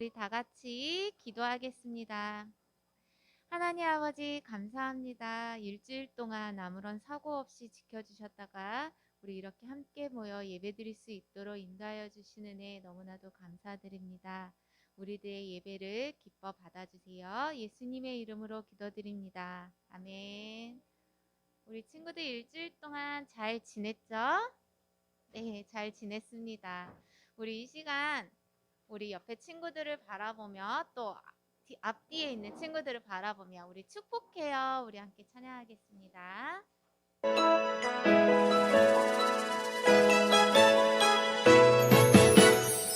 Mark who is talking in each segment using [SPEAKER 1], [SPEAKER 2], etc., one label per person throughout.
[SPEAKER 1] 우리 다 같이 기도하겠습니다. 하나님 아버지 감사합니다. 일주일 동안 아무런 사고 없이 지켜주셨다가 우리 이렇게 함께 모여 예배드릴 수 있도록 인도하여 주시는 애 너무나도 감사드립니다. 우리들의 예배를 기뻐 받아주세요. 예수님의 이름으로 기도드립니다. 아멘. 우리 친구들 일주일 동안 잘 지냈죠? 네, 잘 지냈습니다. 우리 이 시간 우리 옆에 친구들을 바라보며 또 앞뒤에 있는 친구들을 바라보며 우리 축복해요. 우리 함께 찬양하겠습니다.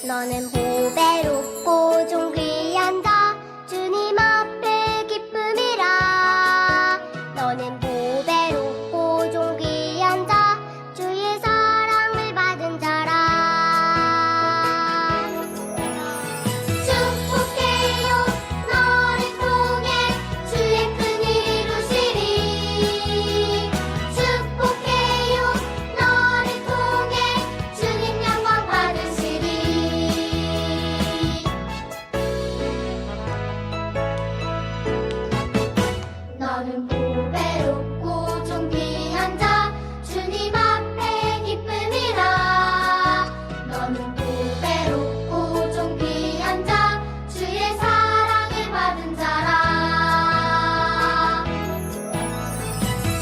[SPEAKER 2] 너는 보배롭고 존귀한 자 주님 앞에 기쁨이라. 너는 보배롭고 존귀한 자 주의 사랑을 받은 자라. 축복해요 너를 통해 주의 큰일 이루시리. 축복해요 너를 통해 주님 영광 받으시리. 너는 보배롭고 존귀한 자 주님 앞에 기쁨이라. 너는 보배롭고 존귀한 자 주의 사랑을 받은 자라.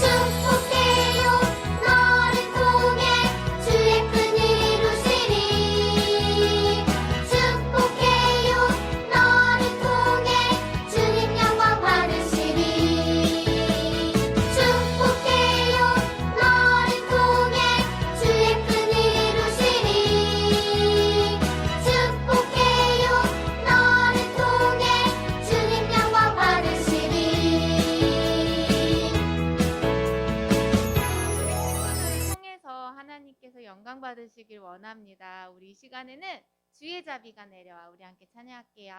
[SPEAKER 2] 축복해요 너를 통해 주의 큰일 이루시리. 축복해요 너를 통해 주님 영광 받으시리. 축복해요 너를 통해 주의 큰일 이루시리. 축복해요 너를 통해 주님 영광 받으시리.
[SPEAKER 1] 오늘을 통해서 하나님께서 영광 받으시길 원합니다. 우리 이 시간에는 주의 자비가 내려와 우리 함께 찬양할게요.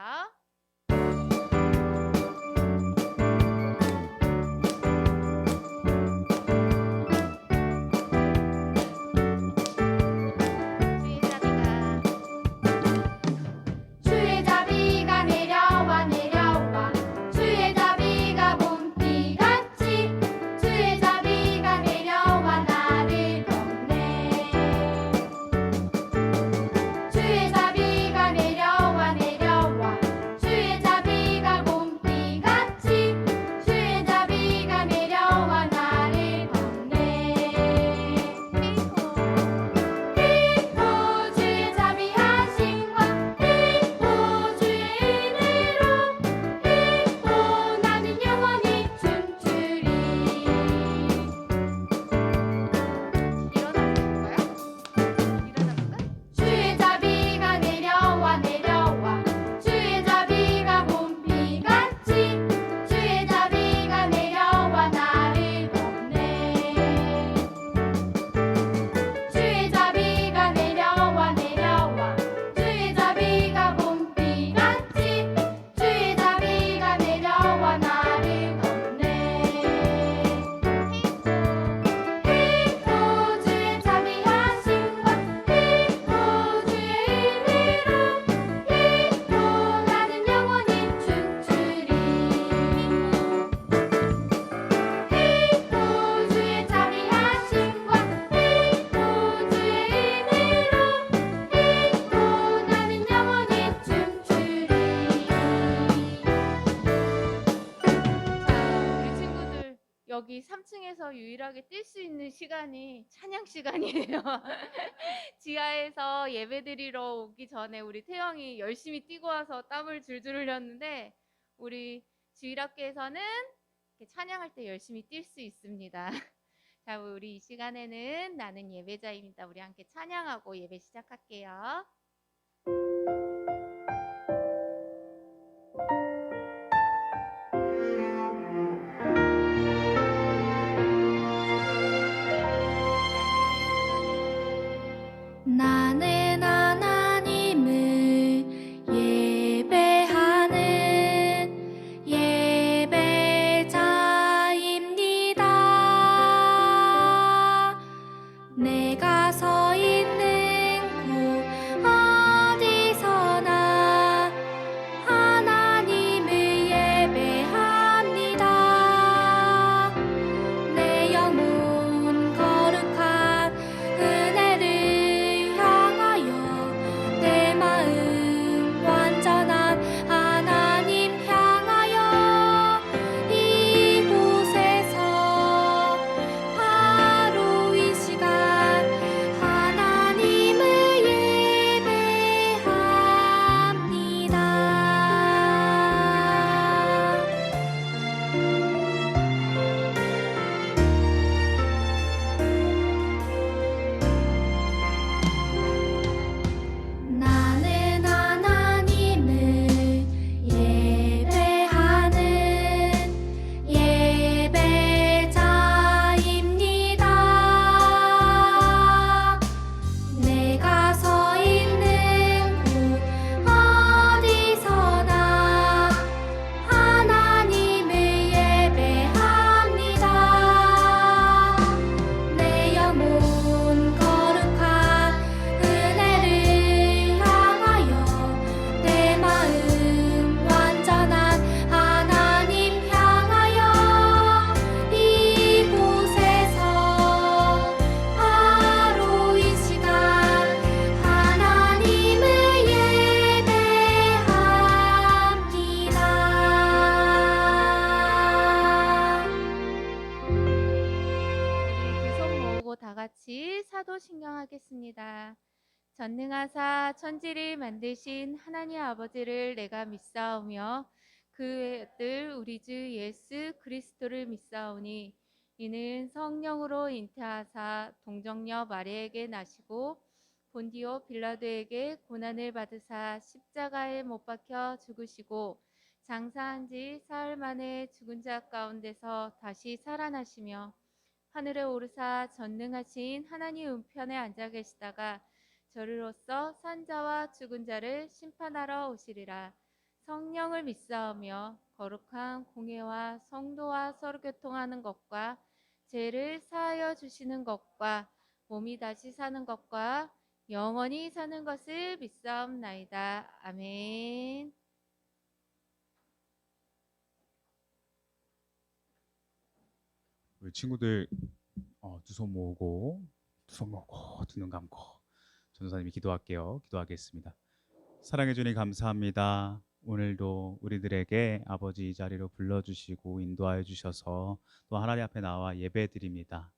[SPEAKER 1] 주의 자비가
[SPEAKER 2] 주의 자비가 내려와 내려와 주의 자비가 봄비같이 주의 자비가 내려와 나를 덮네. 주의 자비가 내려와 내려와 주의 자비가 봄비같이 주의 자비가 내려와 나를 덮네. 피고 주의 자비하심과 피고 주의 은혜로 피고 나는 영원히 춤추리. 주의 자비가 내려와 내려와 주의 자비가 봄비같이 주의 자비가 내려와 나를 덮네. 주의 자비가 내려와 내려와 주의 자비가 봄비같이 주의 자비가 내려와 나를 덮네. 피고 주의 자비하심과 피고 주의 은혜로 피고 나는 영원히 춤추리. 피고 주의 자비하심과 피고 주의 은혜로 피고 나는 영원히 춤추리.
[SPEAKER 1] 자, 우리 친구들 여기 3층에서 유일하게 뛸 수 있는 시간이 찬양 시간이에요. 지하에서 예배드리러 오기 전에 우리 태영이 열심히 뛰고 와서 땀을 줄줄 흘렸는데 우리 주일학교에서는 이렇게 찬양할 때 열심히 뛸 수 있습니다. 자, 우리 이 시간에는 나는 예배자입니다. 우리 함께 찬양하고 예배 시작할게요.
[SPEAKER 2] 나는 하나님을 예배하는 예배자입니다. 내가 서 있는 곳 어디서나
[SPEAKER 1] 찬양하겠습니다. 전능하사 천지를 만드신 하나님 아버지를 내가 믿사오며 그 아들 우리 주 예수 그리스도를 믿사오니 이는 성령으로 잉태하사 동정녀 마리아에게 나시고 본디오 빌라도에게 고난을 받으사 십자가에 못 박혀 죽으시고 장사한 지 사흘 만에 죽은 자 가운데서 다시 살아나시며 하늘에 오르사 전능하신 하나님 우편에 앉아 계시다가 저리로서 산자와 죽은 자를 심판하러 오시리라. 성령을 믿사오며 거룩한 공예와 성도와 서로 교통하는 것과 죄를 사하여 주시는 것과 몸이 다시 사는 것과 영원히 사는 것을 믿사옵나이다. 아멘.
[SPEAKER 3] 우리 친구들 두 손 모으고 두 눈 감고 전도사님이 기도하겠습니다. 사랑해 주님 감사합니다. 오늘도 우리들에게 아버지 이 자리로 불러주시고 인도하여 주셔서 또 하나님 앞에 나와 예배드립니다.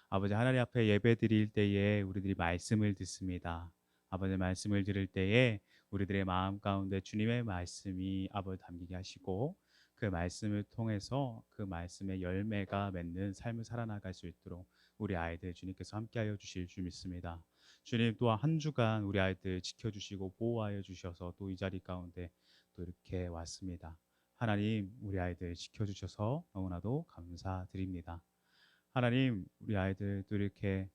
[SPEAKER 3] 아버지 하나님 앞에 예배드릴 때에 우리들이 말씀을 듣습니다. 아버지 말씀을 들을 때에 우리들의 마음 가운데 주님의 말씀이 아버지 담기게 하시고 그 말씀을 통해서 그 말씀의 열매가 맺는 삶을 살아나갈 수 있도록 우리 아이들 주님께서 함께하여 주실 줄 믿습니다. 주님 또한 한 주간 우리 아이들 지켜주시고 보호하여 주셔서 또 이 자리 가운데 또 이렇게 왔습니다. 하나님 우리 아이들 지켜주셔서 너무나도 감사드립니다. 하나님 우리 아이들 또 이렇게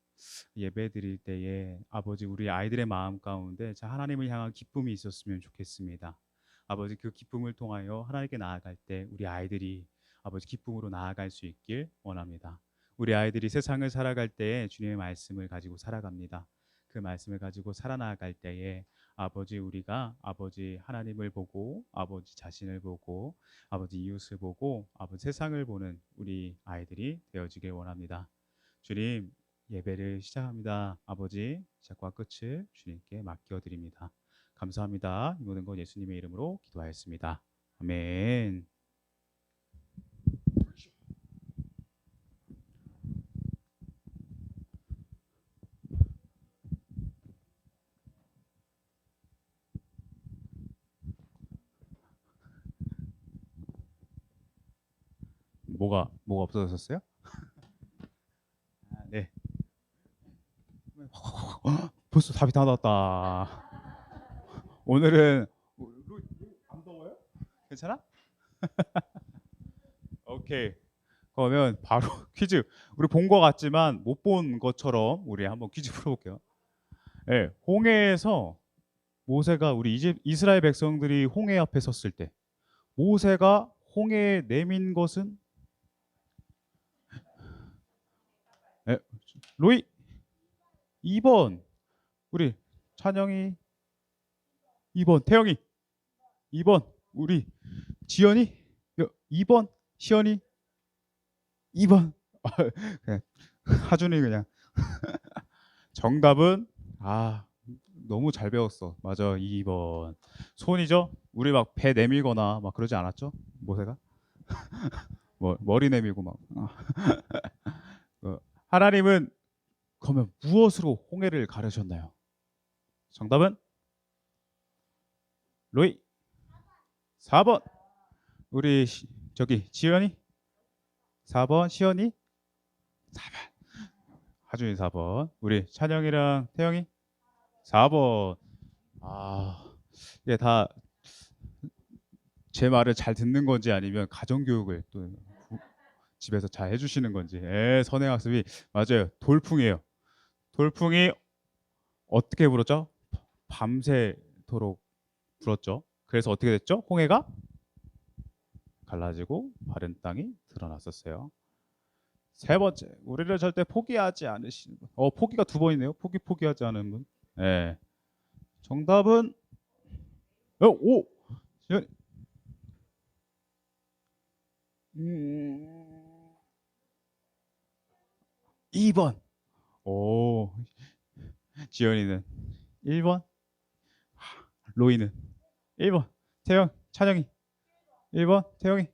[SPEAKER 3] 예배 드릴 때에 아버지 우리 아이들의 마음 가운데 하나님을 향한 기쁨이 있었으면 좋겠습니다. 아버지 그 기쁨을 통하여 하나님께 나아갈 때 우리 아이들이 아버지 기쁨으로 나아갈 수 있길 원합니다. 우리 아이들이 세상을 살아갈 때에 주님의 말씀을 가지고 살아갑니다. 그 말씀을 가지고 살아나갈 때에 아버지 우리가 아버지 하나님을 보고 아버지 자신을 보고 아버지 이웃을 보고 아버지 세상을 보는 우리 아이들이 되어지길 원합니다. 주님 예배를 시작합니다. 아버지 시작과 끝을 주님께 맡겨드립니다. 감사합니다. 이 모든 건 예수님의 이름으로 기도하였습니다. 아멘. 뭐가 없어졌어요? 네. 벌써 답이 다 나왔다. 오늘은 안 더워요? 괜찮아? 오케이. 그러면 바로 퀴즈. 우리 본 것 같지만 못 본 것처럼 우리 한번 퀴즈 풀어볼게요. 네, 홍해에서 모세가 우리 이스라엘 백성들이 홍해 앞에 섰을 때 모세가 홍해에 내민 것은 네, 로이 2번 우리 찬영이 2번 태영이 2번 우리 지연이 2번 시연이 2번 그냥 하준이 그냥 정답은 너무 잘 배웠어. 맞아 2번 손이죠. 우리 막 배 내밀거나 막 그러지 않았죠? 모세가 뭐 머리 내밀고 막 하나님은 그러면 무엇으로 홍해를 가르셨나요? 정답은 로이 4번 우리 저기 지연이 4번 시연이 4번 하준이 4번 우리 찬영이랑 태영이 4번 이게 다 제 말을 잘 듣는 건지 아니면 가정교육을 또 집에서 잘 해주시는 건지 선행학습이 맞아요. 돌풍이에요. 돌풍이 어떻게 불었죠? 밤새도록 불었죠. 그래서 어떻게 됐죠? 홍해가 갈라지고 마른 땅이 드러났었어요. 세 번째, 우리를 절대 포기하지 않으시는 분. 포기가 2번이네요. 포기하지 않은 분. 네. 정답은 5. 2번. 오. 지연이는 1번. 로이는 1번. 태영, 찬영이 1번. 태영이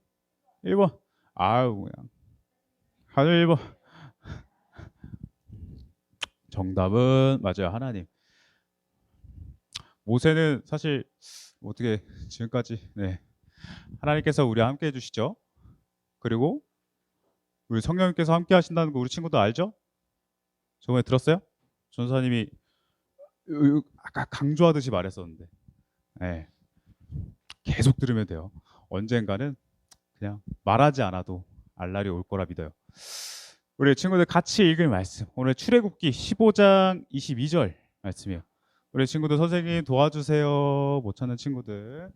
[SPEAKER 3] 1번. 그냥 하늘 1번. 정답은 맞아요. 하나님. 모세는 사실 어떻게 지금까지 하나님께서 우리와 함께 해주시죠. 그리고 우리 성령님께서 함께 하신다는 거 우리 친구들 알죠? 저번에 들었어요? 전사님이 아까 강조하듯이 말했었는데 계속 들으면 돼요. 언젠가는 그냥 말하지 않아도 알 날이 올 거라 믿어요. 우리 친구들 같이 읽을 말씀, 오늘 출애굽기 15장 22절 말씀이에요. 우리 친구들 선생님 도와주세요. 못 찾는 친구들.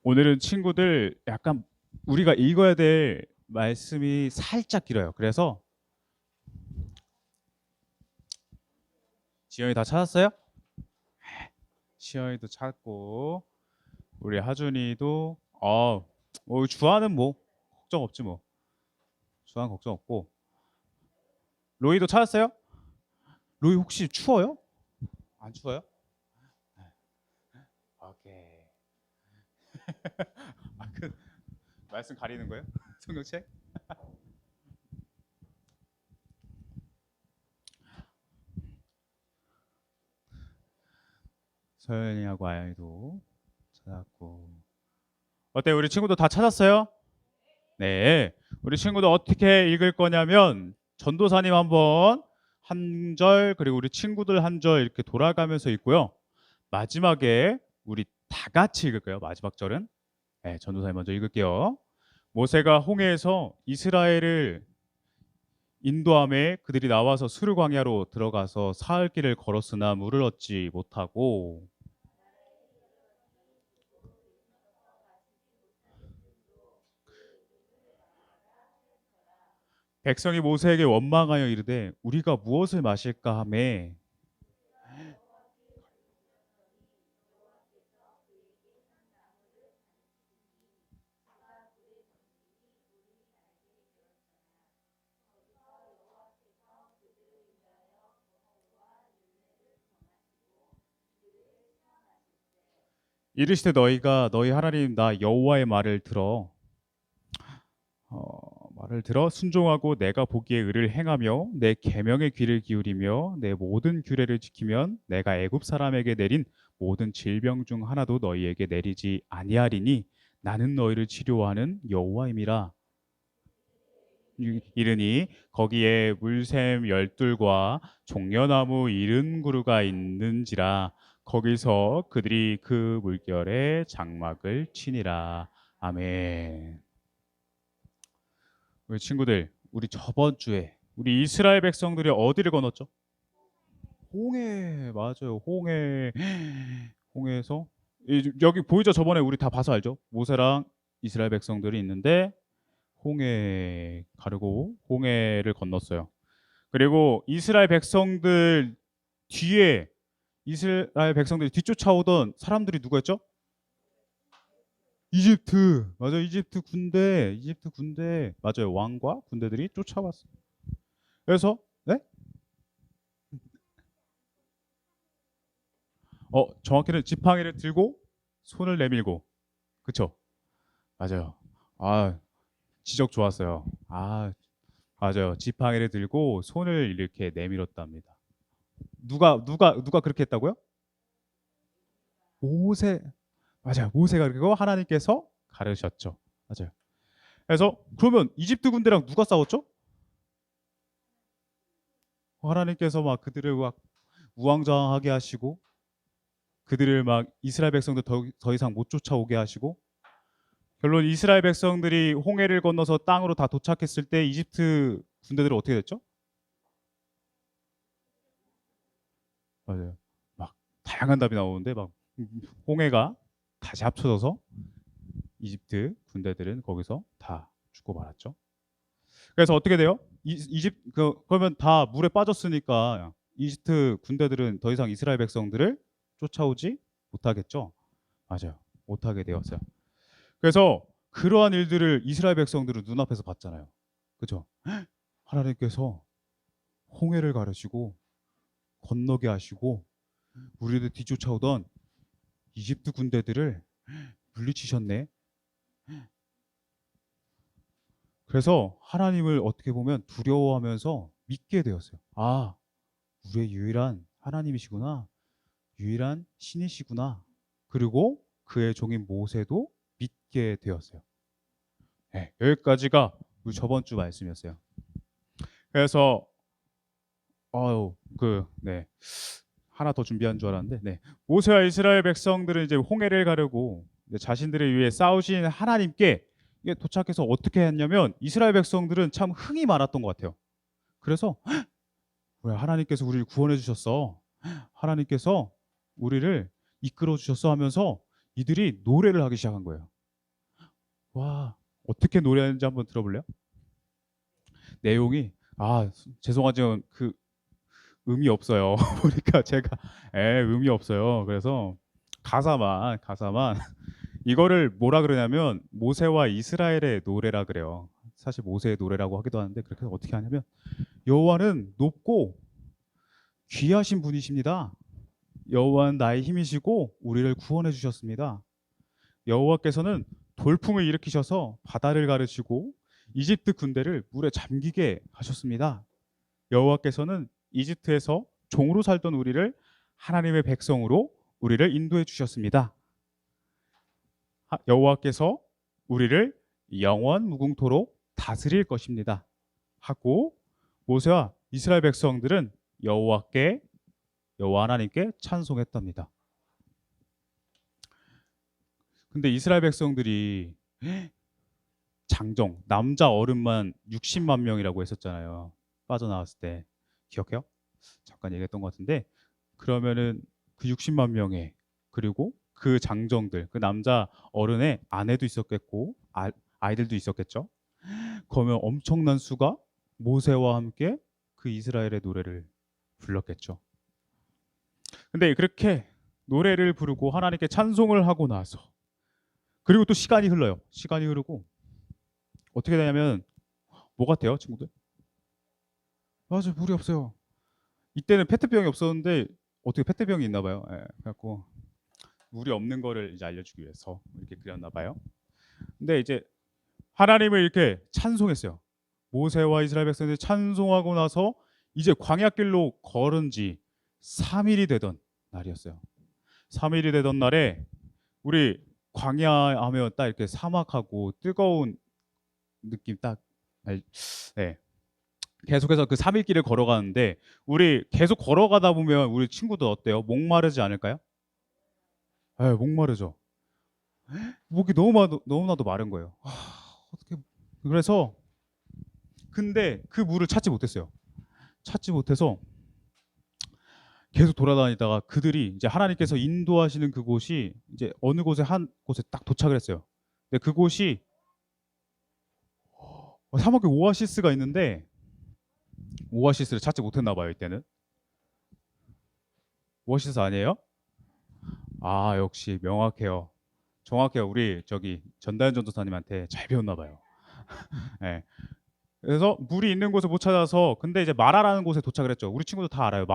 [SPEAKER 3] 오늘은 친구들 약간 우리가 읽어야 될 말씀이 살짝 길어요. 그래서 지영이 다 찾았어요? 시영이도 찾고 우리 하준이도 주아는 뭐 걱정 없지 뭐. 주아는 걱정 없고. 로이도 찾았어요? 로이 혹시 추워요? 안 추워요? 오케이. 말씀 가리는 거예요? 성경책? 서연이하고 아영이도 찾았고. 어때요? 우리 친구도 다 찾았어요? 네. 우리 친구들 어떻게 읽을 거냐면 전도사님 한번 한 절 그리고 우리 친구들 한 절 이렇게 돌아가면서 읽고요. 마지막에 우리 다 같이 읽을 거예요. 마지막 절은. 전도사님 먼저 읽을게요. 모세가 홍해에서 이스라엘을 인도함에 그들이 나와서 수르 광야로 들어가서 사흘 길을 걸었으나 물을 얻지 못하고 백성이 모세에게 원망하여 이르되 우리가 무엇을 마실까 하매 이르시되 너희가 너희 하나님 나 여호와의 말을 들어 순종하고 내가 보기에 의를 행하며 내 계명에 귀를 기울이며 내 모든 규례를 지키면 내가 애굽 사람에게 내린 모든 질병 중 하나도 너희에게 내리지 아니하리니 나는 너희를 치료하는 여호와임이라. 이르니 거기에 물샘 열둘과 종려나무 70그루가 있는지라 거기서 그들이 그 물결에 장막을 치니라. 아멘. 우리 친구들, 우리 저번 주에 우리 이스라엘 백성들이 어디를 건넜죠? 홍해. 맞아요. 홍해에서 여기 보이죠? 저번에 우리 다 봐서 알죠? 모세랑 이스라엘 백성들이 있는데 홍해 가르고 홍해를 건넜어요. 그리고 이스라엘 백성들이 뒤쫓아오던 사람들이 누구였죠? 이집트. 맞아요. 이집트 군대. 맞아요. 왕과 군대들이 쫓아왔어요. 그래서 정확히는 지팡이를 들고 손을 내밀고. 그쵸? 맞아요. 지적 좋았어요. 맞아요. 지팡이를 들고 손을 이렇게 내밀었답니다. 누가 그렇게 했다고요? 모세. 맞아요. 모세가 그리고 하나님께서 가르셨죠. 맞아요. 그래서 그러면 이집트 군대랑 누가 싸웠죠? 하나님께서 막 그들을 막 우왕좌왕하게 하시고 그들을 막 이스라엘 백성들 더 이상 못 쫓아오게 하시고 결론 이스라엘 백성들이 홍해를 건너서 땅으로 다 도착했을 때 이집트 군대들은 어떻게 됐죠? 맞아요. 막 다양한 답이 나오는데 막 홍해가 다시 합쳐져서 이집트 군대들은 거기서 다 죽고 말았죠. 그래서 어떻게 돼요? 그러면 다 물에 빠졌으니까 이집트 군대들은 더 이상 이스라엘 백성들을 쫓아오지 못하겠죠. 맞아요. 못하게 되었어요. 그래서 그러한 일들을 이스라엘 백성들은 눈앞에서 봤잖아요. 그죠? 하나님께서 홍해를 가르시고 건너게 하시고 우리를 뒤쫓아오던 이집트 군대들을 물리치셨네. 그래서 하나님을 어떻게 보면 두려워하면서 믿게 되었어요. 아, 우리의 유일한 하나님이시구나. 유일한 신이시구나. 그리고 그의 종인 모세도 믿게 되었어요. 네, 여기까지가 우리 저번 주 말씀이었어요. 그래서 네. 하나 더 준비한 줄 알았는데, 네. 모세와 이스라엘 백성들은 이제 홍해를 가르고 이제 자신들을 위해 싸우신 하나님께 이게 도착해서 어떻게 했냐면 이스라엘 백성들은 참 흥이 많았던 것 같아요. 그래서 왜 하나님께서 우리를 구원해 주셨어? 하나님께서 우리를 이끌어 주셨어 하면서 이들이 노래를 하기 시작한 거예요. 와, 어떻게 노래하는지 한번 들어볼래요? 내용이 죄송하지만 그 음이 없어요. 보니까 제가 음이 없어요. 그래서 가사만 이거를 뭐라 그러냐면 모세와 이스라엘의 노래라 그래요. 사실 모세의 노래라고 하기도 하는데 그렇게 어떻게 하냐면 여호와는 높고 귀하신 분이십니다. 여호와는 나의 힘이시고 우리를 구원해 주셨습니다. 여호와께서는 돌풍을 일으키셔서 바다를 가르시고 이집트 군대를 물에 잠기게 하셨습니다. 여호와께서는 이집트에서 종으로 살던 우리를 하나님의 백성으로 우리를 인도해 주셨습니다. 여호와께서 우리를 영원 무궁토록 다스릴 것입니다. 하고 모세와 이스라엘 백성들은 여호와 하나님께 찬송했답니다. 근데 이스라엘 백성들이 장정 남자 어른만 60만 명이라고 했었잖아요. 빠져나왔을 때 기억해요? 잠깐 얘기했던 것 같은데 그러면은 그 60만 명에 그리고 그 장정들 그 남자 어른의 아내도 있었겠고 아이들도 있었겠죠. 그러면 엄청난 수가 모세와 함께 그 이스라엘의 노래를 불렀겠죠. 근데 그렇게 노래를 부르고 하나님께 찬송을 하고 나서 그리고 또 시간이 흘러요. 시간이 흐르고 어떻게 되냐면 뭐 같아요, 친구들? 맞아, 물이 없어요. 이때는 페트병이 없었는데 어떻게 페트병이 있나 봐요. 그래갖고 물이 없는 거를 이제 알려주기 위해서 이렇게 그렸나 봐요. 근데 이제 하나님을 이렇게 찬송했어요. 모세와 이스라엘 백성들이 찬송하고 나서 이제 광야길로 걸은 지 3일이 되던 날이었어요. 3일이 되던 날에 우리 광야 하면 딱 이렇게 사막하고 뜨거운 느낌 네. 계속해서 그 3일 길을 걸어가는데 우리 계속 걸어가다 보면 우리 친구들 어때요? 목마르지 않을까요? 목마르죠. 목이 너무나도 마른 거예요. 어떻게 그래서 근데 그 물을 찾지 못했어요. 찾지 못해서 계속 돌아다니다가 그들이 이제 하나님께서 인도하시는 그곳이 이제 어느 곳에 한 곳에 딱 도착을 했어요. 근데 그곳이 사막에 오아시스가 있는데 오아시스를 찾지 못했나 봐요. 이때는 오아시스 아니에요? 역시 명확해요. 정확해요. 우리 저기 전다현 전도사님한테 잘 배웠나 봐요. 네. 그래서 물이 있는 곳을 못 찾아서 근데 이제 마라라는 곳에 도착을 했죠. 우리 친구들 다 알아요.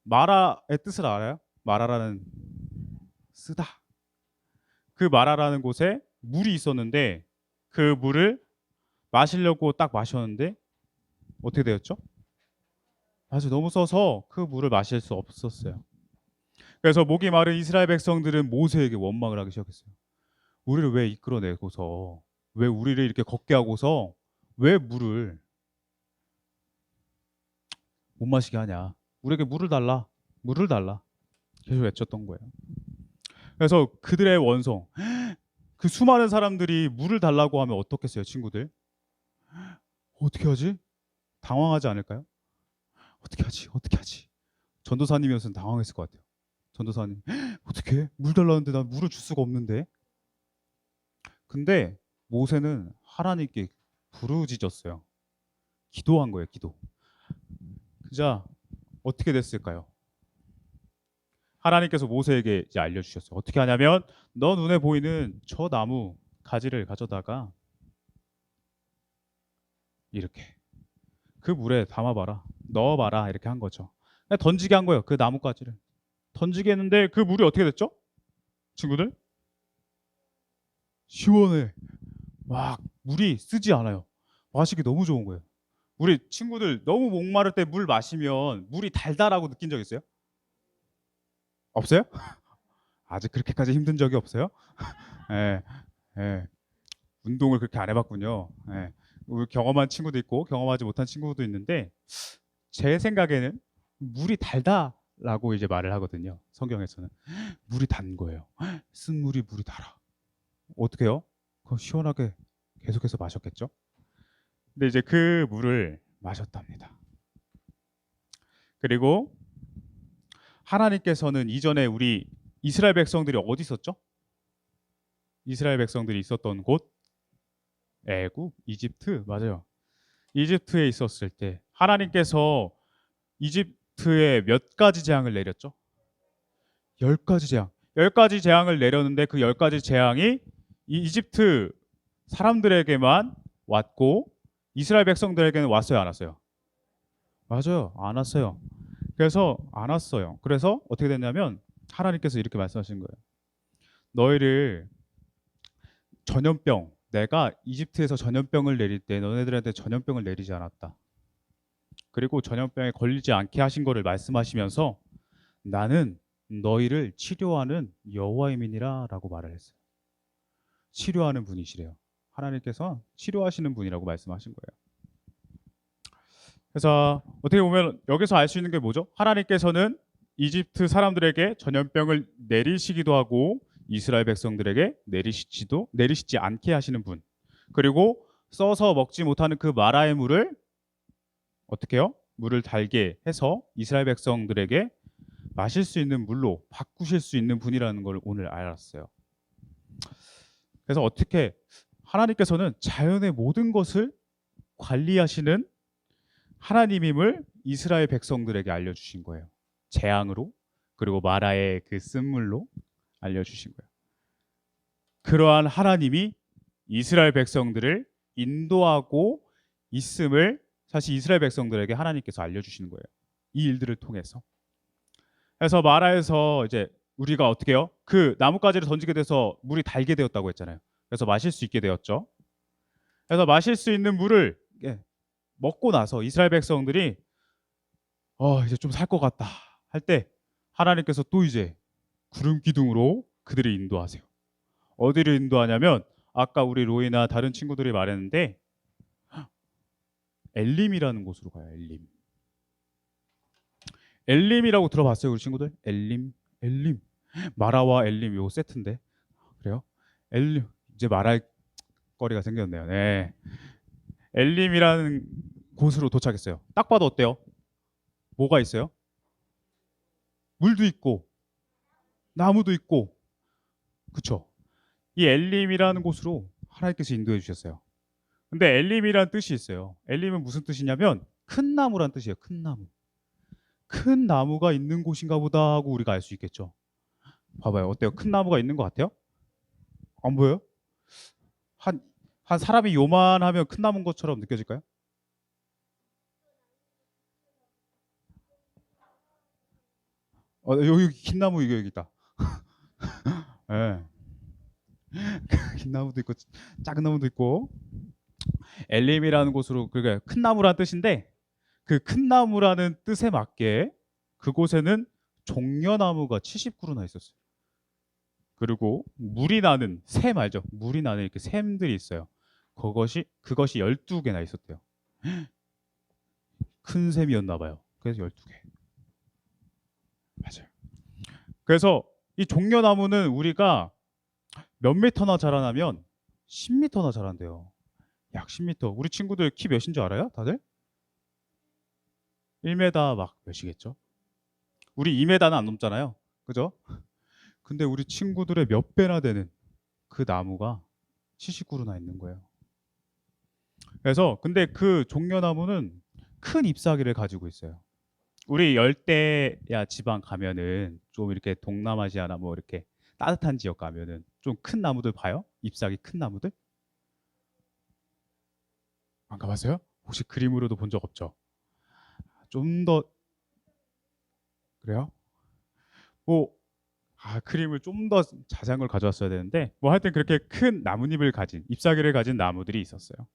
[SPEAKER 3] 마라의 뜻을 알아요? 마라라는 쓰다. 그 마라라는 곳에 물이 있었는데 그 물을 마시려고 딱 마셨는데 어떻게 되었죠? 아주 너무 써서 그 물을 마실 수 없었어요. 그래서 목이 마른 이스라엘 백성들은 모세에게 원망을 하기 시작했어요. 우리를 왜 이끌어내고서 왜 우리를 이렇게 걷게 하고서 왜 물을 못 마시게 하냐. 우리에게 물을 달라. 계속 외쳤던 거예요. 그래서 그들의 원성 그 수많은 사람들이 물을 달라고 하면 어떻겠어요, 친구들? 어떻게 하지? 당황하지 않을까요? 어떻게 하지? 전도사님이었으면 당황했을 것 같아요. 전도사님, 어떻게 물 달라는데 난 물을 줄 수가 없는데. 근데 모세는 하나님께 부르짖었어요. 기도한 거예요, 기도. 그자 어떻게 됐을까요? 하나님께서 모세에게 이제 알려주셨어요. 어떻게 하냐면 너 눈에 보이는 저 나무 가지를 가져다가 이렇게 그 물에 담아봐라, 넣어봐라 이렇게 한 거죠. 그냥 던지게 한 거예요, 그 나뭇가지를. 던지겠는데 그 물이 어떻게 됐죠? 친구들? 시원해. 막 물이 쓰지 않아요. 마시기 너무 좋은 거예요. 우리 친구들 너무 목마를 때 물 마시면 물이 달달하고 느낀 적 있어요? 없어요? 아직 그렇게까지 힘든 적이 없어요? 예, 예. 운동을 그렇게 안 해봤군요. 예. 우리 경험한 친구도 있고 경험하지 못한 친구도 있는데 제 생각에는 물이 달다라고 이제 말을 하거든요. 성경에서는 물이 단 거예요. 쓴 물이 달아. 어떻게 해요? 그럼 시원하게 계속해서 마셨겠죠? 근데 이제 그 물을 마셨답니다. 그리고 하나님께서는 이전에 우리 이스라엘 백성들이 어디 있었죠? 이스라엘 백성들이 있었던 곳 애굽, 이집트 맞아요. 이집트에 있었을 때 하나님께서 이집트에 몇 가지 재앙을 내렸죠? 10가지 재앙. 10가지 재앙을 내렸는데 그 10가지 재앙이 이 이집트 사람들에게만 왔고 이스라엘 백성들에게는 왔어요, 안 왔어요? 맞아요. 안 왔어요. 그래서 안 왔어요. 그래서 어떻게 됐냐면 하나님께서 이렇게 말씀하신 거예요. 너희를 전염병, 내가 이집트에서 전염병을 내릴 때 너네들한테 전염병을 내리지 않았다. 그리고 전염병에 걸리지 않게 하신 거를 말씀하시면서 나는 너희를 치료하는 여호와임이니라라고 말을 했어요. 치료하는 분이시래요. 하나님께서 치료하시는 분이라고 말씀하신 거예요. 그래서 어떻게 보면 여기서 알 수 있는 게 뭐죠? 하나님께서는 이집트 사람들에게 전염병을 내리시기도 하고 이스라엘 백성들에게 내리시지 않게 하시는 분. 그리고 써서 먹지 못하는 그 마라의 물을 어떻게 해요? 물을 달게 해서 이스라엘 백성들에게 마실 수 있는 물로 바꾸실 수 있는 분이라는 걸 오늘 알았어요. 그래서 어떻게 하나님께서는 자연의 모든 것을 관리하시는 하나님임을 이스라엘 백성들에게 알려주신 거예요. 재앙으로 그리고 마라의 그 쓴물로 알려주신 거예요. 그러한 하나님이 이스라엘 백성들을 인도하고 있음을 사실 이스라엘 백성들에게 하나님께서 알려주시는 거예요. 이 일들을 통해서. 그래서 마라에서 이제 우리가 어떻게 해요? 그 나뭇가지를 던지게 돼서 물이 달게 되었다고 했잖아요. 그래서 마실 수 있게 되었죠. 그래서 마실 수 있는 물을 먹고 나서 이스라엘 백성들이 이제 좀 살 것 같다 할 때 하나님께서 또 이제 구름 기둥으로 그들을 인도하세요. 어디를 인도하냐면 아까 우리 로이나 다른 친구들이 말했는데 엘림이라는 곳으로 가요. 엘림. 엘림이라고 들어봤어요, 우리 친구들? 엘림. 마라와 엘림 요 세트인데 그래요? 엘림 이제 말할 거리가 생겼네요. 네. 엘림이라는 곳으로 도착했어요. 딱 봐도 어때요? 뭐가 있어요? 물도 있고 나무도 있고 그쵸? 이 엘림이라는 곳으로 하나님께서 인도해 주셨어요. 근데 엘림이라는 뜻이 있어요. 엘림은 무슨 뜻이냐면 큰 나무란 뜻이에요. 큰 나무. 큰 나무가 있는 곳인가 보다 하고 우리가 알 수 있겠죠. 봐봐요. 어때요? 큰 나무가 있는 것 같아요? 안 보여요? 한 사람이 요만하면 큰 나무인 것처럼 느껴질까요? 여기 긴 나무 여기 있다. 네. 긴 나무도 있고 작은 나무도 있고 엘림이라는 곳으로 그게 큰 나무라는 뜻인데 그 큰 나무라는 뜻에 맞게 그곳에는 종려나무가 70그루나 있었어요. 그리고 물이 나는 샘 알죠? 물이 나는 이렇게 샘들이 있어요. 그것이 12개나 있었대요. 큰 샘이었나 봐요. 그래서 12개. 맞아요. 그래서 이 종려나무는 우리가 몇 미터나 자라나면 10미터나 자란대요. 약 10미터. 우리 친구들 키 몇인 줄 알아요? 다들? 1m 막 몇이겠죠? 우리 2m는 안 넘잖아요. 그죠? 근데 우리 친구들의 몇 배나 되는 그 나무가 70그루나 있는 거예요. 그래서 근데 그 종려나무는 큰 잎사귀를 가지고 있어요. 우리 열대야 지방 가면은 좀 이렇게 동남아시아나 뭐 이렇게 따뜻한 지역 가면은 좀 큰 나무들 봐요? 잎사귀 큰 나무들? 안 가봤어요? 혹시 그림으로도 본 적 없죠? 좀 더 그래요? 뭐 크림을 좀 더 자세한 걸 가져왔어야 되는데 뭐 하여튼 그렇게 큰 나뭇잎을 가진 잎사귀를 가진 나무들이 있었어요.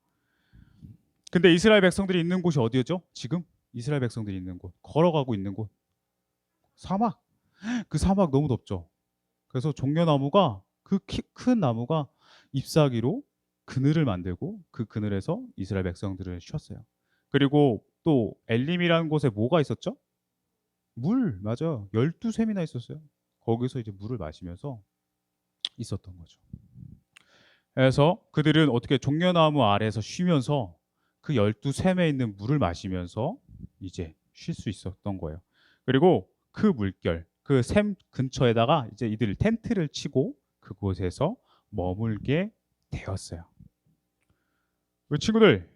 [SPEAKER 3] 근데 이스라엘 백성들이 있는 곳이 어디였죠? 지금 이스라엘 백성들이 있는 곳, 걸어가고 있는 곳, 사막. 그 사막 너무 덥죠. 그래서 종려나무가 그 키 큰 나무가 잎사귀로 그늘을 만들고 그 그늘에서 이스라엘 백성들을 쉬었어요. 그리고 또 엘림이라는 곳에 뭐가 있었죠? 물, 맞아요. 12샘이나 있었어요. 거기서 이제 물을 마시면서 있었던 거죠. 그래서 그들은 어떻게 종려나무 아래에서 쉬면서 그 12샘에 있는 물을 마시면서 이제 쉴 수 있었던 거예요. 그리고 그 물결, 그 샘 근처에다가 이제 이들 텐트를 치고 그곳에서 머물게 되었어요. 우리 친구들,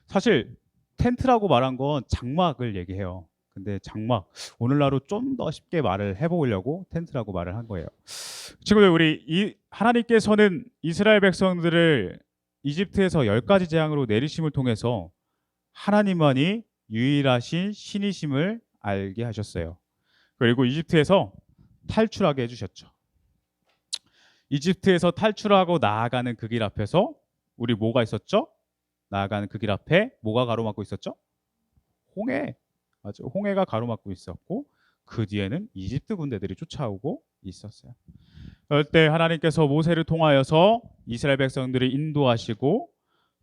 [SPEAKER 3] 사실 텐트라고 말한 건 장막을 얘기해요. 근데 장막, 오늘날로 좀 더 쉽게 말을 해보려고 텐트라고 말을 한 거예요. 친구들, 하나님께서는 이스라엘 백성들을 이집트에서 10가지 재앙으로 내리심을 통해서 하나님만이 유일하신 신이심을 알게 하셨어요. 그리고 이집트에서 탈출하게 해주셨죠. 이집트에서 탈출하고 나아가는 그 길 앞에서 우리 뭐가 있었죠? 나아가는 그 길 앞에 뭐가 가로막고 있었죠? 홍해. 맞죠? 홍해가 가로막고 있었고 그 뒤에는 이집트 군대들이 쫓아오고 있었어요. 그럴 때 하나님께서 모세를 통하여서 이스라엘 백성들을 인도하시고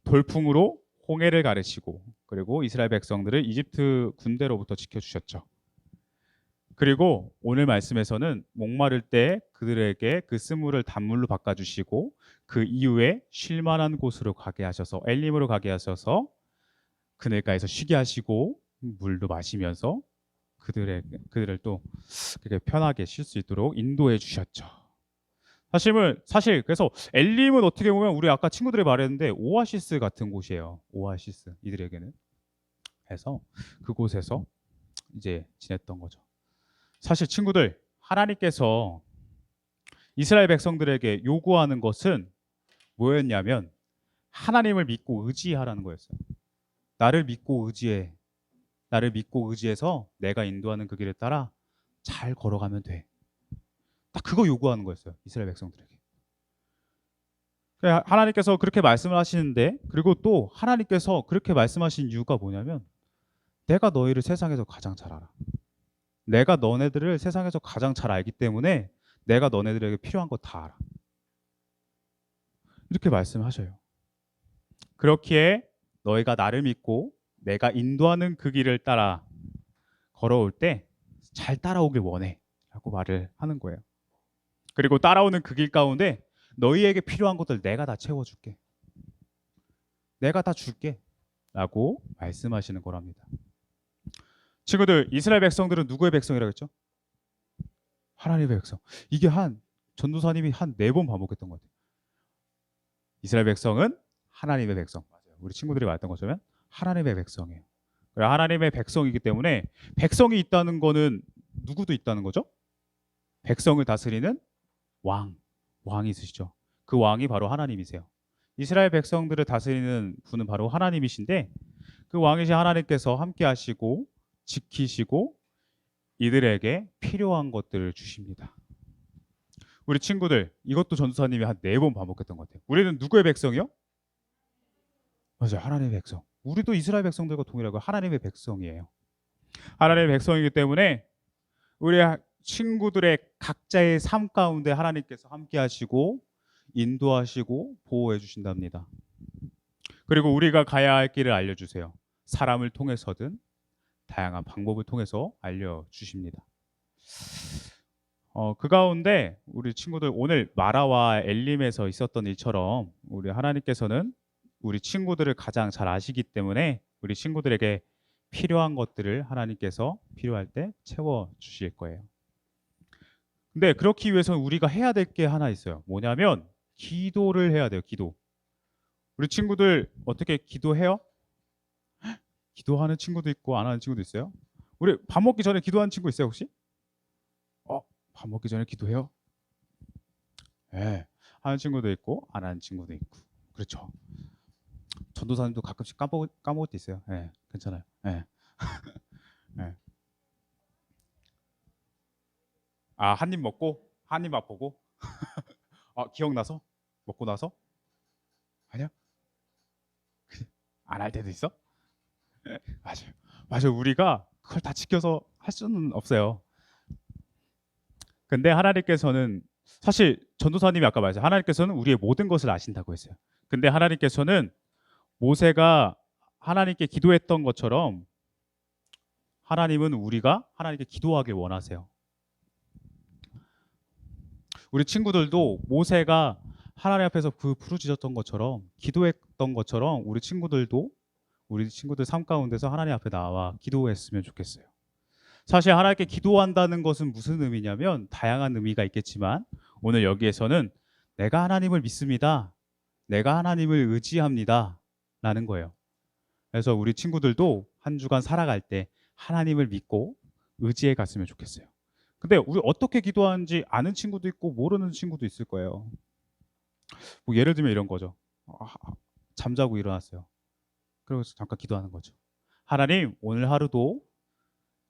[SPEAKER 3] 돌풍으로 홍해를 가르시고 그리고 이스라엘 백성들을 이집트 군대로부터 지켜주셨죠. 그리고 오늘 말씀에서는 목마를 때 그들에게 그 쓴물을 단물로 바꿔주시고 그 이후에 쉴만한 곳으로 가게 하셔서 엘림으로 가게 하셔서 그늘가에서 쉬게 하시고 물도 마시면서 그들을 또 그렇게 편하게 쉴 수 있도록 인도해 주셨죠. 사실 그래서 엘림은 어떻게 보면 우리 아까 친구들이 말했는데 오아시스 같은 곳이에요. 오아시스 이들에게는. 해서 그곳에서 이제 지냈던 거죠. 사실 친구들, 하나님께서 이스라엘 백성들에게 요구하는 것은 뭐였냐면 하나님을 믿고 의지하라는 거였어요. 나를 믿고 의지해. 나를 믿고 의지해서 내가 인도하는 그 길을 따라 잘 걸어가면 돼. 딱 그거 요구하는 거였어요. 이스라엘 백성들에게. 하나님께서 그렇게 말씀을 하시는데 그리고 또 하나님께서 그렇게 말씀하신 이유가 뭐냐면 내가 너희를 세상에서 가장 잘 알아. 내가 너네들을 세상에서 가장 잘 알기 때문에 내가 너네들에게 필요한 거 다 알아. 이렇게 말씀하셔요. 그렇기에 너희가 나를 믿고 내가 인도하는 그 길을 따라 걸어올 때 잘 따라오길 원해 라고 말을 하는 거예요. 그리고 따라오는 그 길 가운데 너희에게 필요한 것들 내가 다 채워줄게. 내가 다 줄게 라고 말씀하시는 거랍니다. 친구들, 이스라엘 백성들은 누구의 백성이라고 했죠? 하나님의 백성. 이게 전도사님이 한 4번 반복했던 것 같아요. 이스라엘 백성은 하나님의 백성. 맞아요. 우리 친구들이 말했던 것처럼 하나님의 백성이에요. 하나님의 백성이기 때문에 백성이 있다는 거는 누구도 있다는 거죠? 백성을 다스리는 왕이 있으시죠. 그 왕이 바로 하나님이세요. 이스라엘 백성들을 다스리는 분은 바로 하나님이신데 그 왕이신 하나님께서 함께 하시고 지키시고 이들에게 필요한 것들을 주십니다. 우리 친구들, 이것도 전도사님이 한 4번 반복했던 것 같아요. 우리는 누구의 백성이요? 맞아요. 하나님의 백성. 우리도 이스라엘 백성들과 동일하고 하나님의 백성이에요. 하나님의 백성이기 때문에 우리 친구들의 각자의 삶 가운데 하나님께서 함께 하시고 인도하시고 보호해 주신답니다. 그리고 우리가 가야 할 길을 알려주세요. 사람을 통해서든 다양한 방법을 통해서 알려주십니다. 그 가운데 우리 친구들 오늘 마라와 엘림에서 있었던 일처럼 우리 하나님께서는 우리 친구들을 가장 잘 아시기 때문에 우리 친구들에게 필요한 것들을 하나님께서 필요할 때 채워주실 거예요. 근데 그렇기 위해서는 우리가 해야 될 게 하나 있어요. 뭐냐면 기도를 해야 돼요. 기도. 우리 친구들 어떻게 기도해요? 기도하는 친구도 있고 안 하는 친구도 있어요. 우리 밥 먹기 전에 기도하는 친구 있어요 혹시? 밥 먹기 전에 기도해요? 네, 하는 친구도 있고 안 하는 친구도 있고. 그렇죠. 전도사님도 가끔씩 까먹을 때 있어요. 네, 괜찮아요. 네. 네. 아, 한 입 먹고 한 입 맛보고 기억나서 먹고 나서 아니야? 안 할 때도 있어? 맞아요. 맞아요. 우리가 그걸 다 지켜서 할 수는 없어요. 근데 하나님께서는 사실 전도사님이 아까 말했어요. 하나님께서는 우리의 모든 것을 아신다고 했어요. 근데 하나님께서는 모세가 하나님께 기도했던 것처럼 하나님은 우리가 하나님께 기도하길 원하세요. 우리 친구들도 모세가 하나님 앞에서 그 부르짖었던 것처럼 기도했던 것처럼 우리 친구들 삶 가운데서 하나님 앞에 나와 기도했으면 좋겠어요. 사실 하나님께 기도한다는 것은 무슨 의미냐면 다양한 의미가 있겠지만 오늘 여기에서는 내가 하나님을 믿습니다. 내가 하나님을 의지합니다. 라는 거예요. 그래서 우리 친구들도 한 주간 살아갈 때 하나님을 믿고 의지해 갔으면 좋겠어요. 근데 우리 어떻게 기도하는지 아는 친구도 있고 모르는 친구도 있을 거예요. 뭐 예를 들면 이런 거죠. 잠자고 일어났어요. 그래서 잠깐 기도하는 거죠. 하나님, 오늘 하루도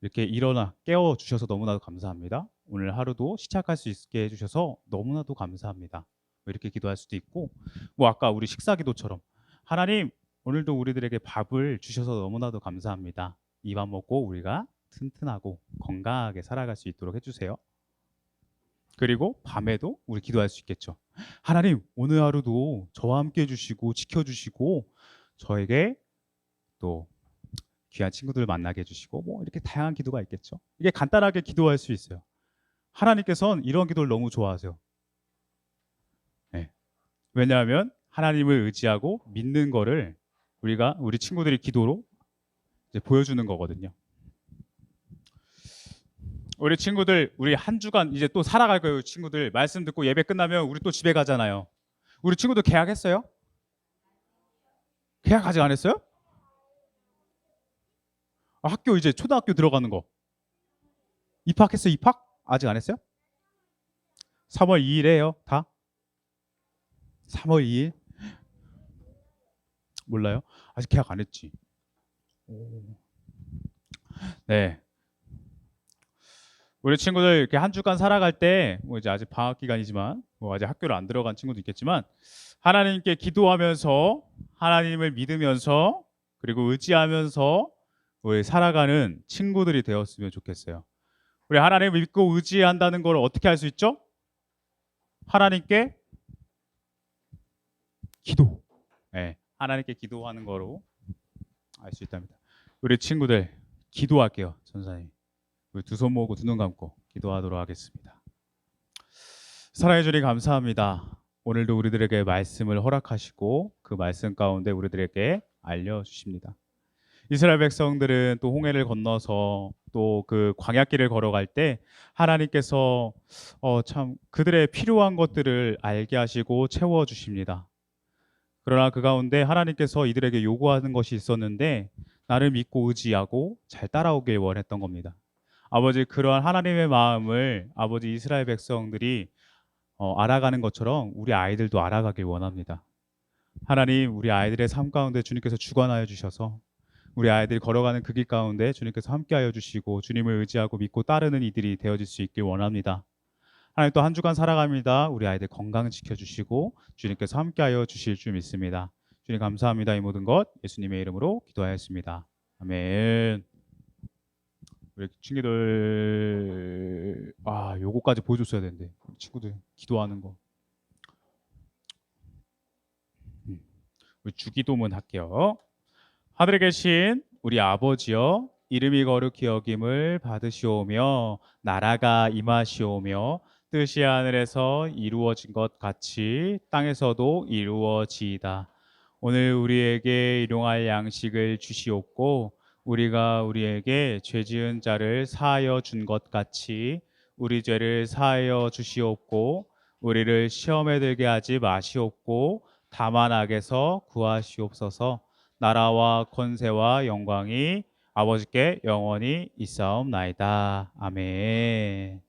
[SPEAKER 3] 이렇게 일어나 깨워 주셔서 너무나도 감사합니다. 오늘 하루도 시작할 수 있게 해주셔서 너무나도 감사합니다. 뭐 이렇게 기도할 수도 있고, 뭐 아까 우리 식사 기도처럼 하나님, 오늘도 우리들에게 밥을 주셔서 너무나도 감사합니다. 이 밥 먹고 우리가 튼튼하고 건강하게 살아갈 수 있도록 해주세요. 그리고 밤에도 우리 기도할 수 있겠죠. 하나님, 오늘 하루도 저와 함께 해주시고 지켜주시고 저에게 또 귀한 친구들을 만나게 해주시고 뭐 이렇게 다양한 기도가 있겠죠. 이게 간단하게 기도할 수 있어요. 하나님께서는 이런 기도를 너무 좋아하세요. 네. 왜냐하면 하나님을 의지하고 믿는 거를 우리 친구들이 기도로 이제 보여주는 거거든요. 우리 친구들 우리 한 주간 이제 또 살아갈 거예요. 친구들 말씀 듣고 예배 끝나면 우리 또 집에 가잖아요. 우리 친구들 계약했어요? 계약 아직 안 했어요? 학교 이제 초등학교 들어가는 거 입학했어요? 입학? 아직 안 했어요? 3월 2일에요 다? 3월 2일? 몰라요? 아직 계약 안 했지. 네. 우리 친구들 이렇게 한 주간 살아갈 때 뭐 이제 아직 방학 기간이지만 뭐 아직 학교를 안 들어간 친구도 있겠지만 하나님께 기도하면서 하나님을 믿으면서 그리고 의지하면서 우리 살아가는 친구들이 되었으면 좋겠어요. 우리 하나님을 믿고 의지한다는 걸 어떻게 할 수 있죠? 하나님께 기도. 네, 하나님께 기도하는 거로 알 수 있답니다. 우리 친구들 기도할게요. 전사님. 우리 두 손 모으고 두 눈 감고 기도하도록 하겠습니다. 사랑해 주님 감사합니다. 오늘도 우리들에게 말씀을 허락하시고 그 말씀 가운데 우리들에게 알려주십니다. 이스라엘 백성들은 또 홍해를 건너서 또 그 광야길을 걸어갈 때 하나님께서 참 그들의 필요한 것들을 알게 하시고 채워 주십니다. 그러나 그 가운데 하나님께서 이들에게 요구하는 것이 있었는데 나를 믿고 의지하고 잘 따라오길 원했던 겁니다. 아버지 그러한 하나님의 마음을 아버지 이스라엘 백성들이 알아가는 것처럼 우리 아이들도 알아가길 원합니다. 하나님 우리 아이들의 삶 가운데 주님께서 주관하여 주셔서 우리 아이들이 걸어가는 그 길 가운데 주님께서 함께하여 주시고 주님을 의지하고 믿고 따르는 이들이 되어질 수 있길 원합니다. 하나님 또 한 주간 살아갑니다. 우리 아이들 건강 지켜주시고 주님께서 함께하여 주실 줄 믿습니다. 주님 감사합니다. 이 모든 것 예수님의 이름으로 기도하였습니다. 아멘. 우리 친구들 요거까지 보여줬어야 되는데 우리 친구들 기도하는 거 우리 주기도문 할게요. 하늘에 계신 우리 아버지여 이름이 거룩히 여김을 받으시오며 나라가 임하시오며 뜻이 하늘에서 이루어진 것 같이 땅에서도 이루어지이다. 오늘 우리에게 일용할 양식을 주시옵고 우리가 우리에게 죄 지은 자를 사하여 준 것 같이 우리 죄를 사하여 주시옵고 우리를 시험에 들게 하지 마시옵고 다만 악에서 구하시옵소서. 나라와 권세와 영광이 아버지께 영원히 있사옵나이다. 아멘.